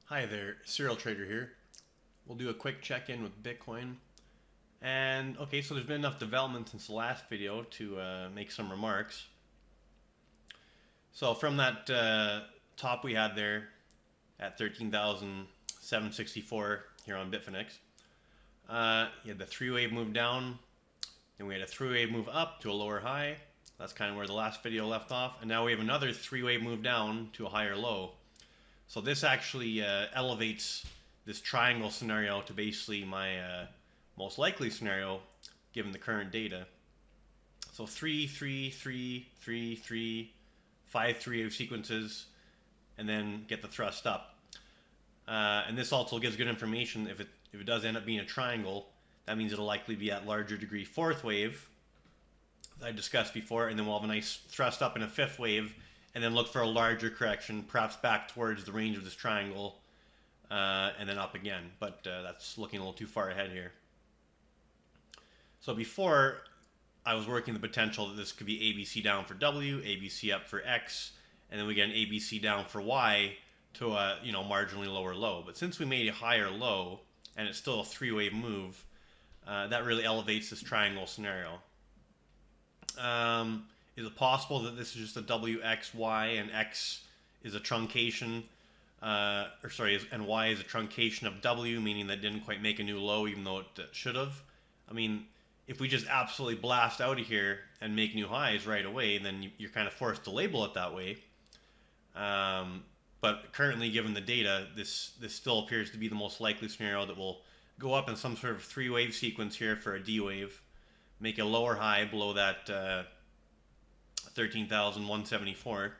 Hi there, Serial Trader here. We'll do a quick check-in with Bitcoin. And okay, so there's been enough development since the last video to make some remarks. So from that top we had there at 13,764 here on Bitfinex, you had the three-wave move down, then we had a three-wave move up to a lower high. That's kind of where the last video left off. And now we have another three-wave move down to a higher low. So this actually elevates this triangle scenario to basically my most likely scenario given the current data. So 3, 3, 3, 3, 3, 5 three-wave sequences, and then get the thrust up. And this also gives good information if it does end up being a triangle. That means it'll likely be at larger degree fourth wave that I discussed before, and then we'll have a nice thrust up in a fifth wave, and then look for a larger correction, perhaps back towards the range of this triangle, and then up again. But that's looking a little too far ahead here. So before, I was working the potential that this could be ABC down for W, ABC up for X, and then we get an ABC down for Y to a marginally lower low. But since we made a higher low, and it's still a three-wave move, that really elevates this triangle scenario. Is it possible that this is just a W, X, Y, and X is a truncation, and Y is a truncation of W, meaning that didn't quite make a new low even though it should have? I mean, if we just absolutely blast out of here and make new highs right away, then you're kind of forced to label it that way. But currently, given the data, this still appears to be the most likely scenario that will go up in some sort of three-wave sequence here for a D wave, make a lower high below that 13,174,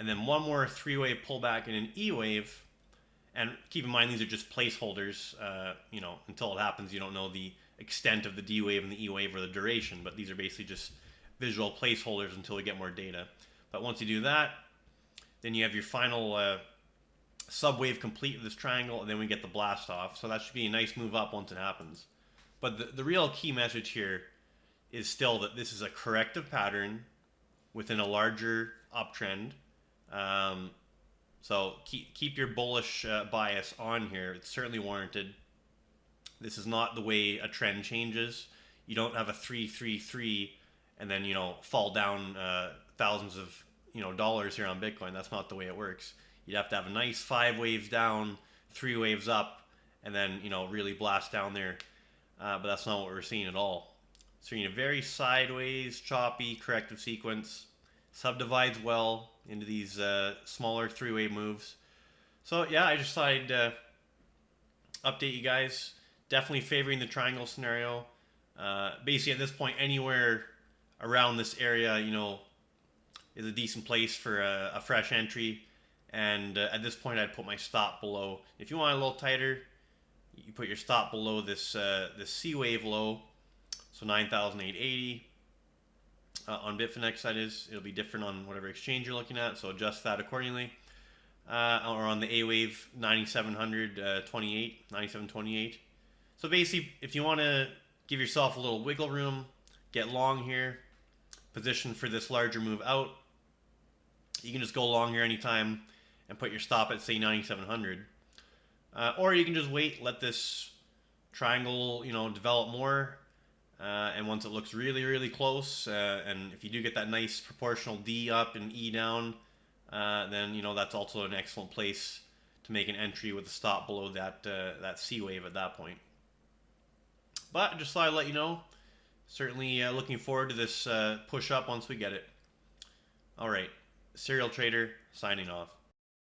and then one more three-wave pullback in an E wave. And keep in mind, these are just placeholders. Until it happens, you don't know the extent of the D wave and the E wave or the duration, but these are basically just visual placeholders until we get more data. But once you do that, then you have your final subwave complete of this triangle, and then we get the blast off. So that should be a nice move up once it happens. But the real key message here is still that this is a corrective pattern within a larger uptrend. So keep your bullish bias on here. It's certainly warranted. This is not the way a trend changes. You don't have a 3, 3, 3 and then fall down thousands of dollars here on Bitcoin. That's not the way it works. You'd have to have a nice 5 waves down, 3 waves up, and then really blast down there. But that's not what we're seeing at all. So you're in a very sideways, choppy, corrective sequence. Subdivides well into these smaller three-wave moves. So yeah, I just thought I'd update you guys. Definitely favoring the triangle scenario. Basically, at this point, anywhere around this area, is a decent place for a fresh entry. And at this point, I'd put my stop below. If you want a little tighter, you put your stop below this C wave low. So 9,880 on Bitfinex, that is. It'll be different on whatever exchange you're looking at, so adjust that accordingly. Or on the A wave, 9728. So basically, if you want to give yourself a little wiggle room, get long here, position for this larger move out, you can just go long here anytime and put your stop at, say, 9,700. Or you can just wait, let this triangle, develop more. And once it looks really, really close, and if you do get that nice proportional D up and E down, then that's also an excellent place to make an entry with a stop below that C wave at that point. But just thought I'd let you know. Certainly looking forward to this push up once we get it. All right, Serial Trader signing off.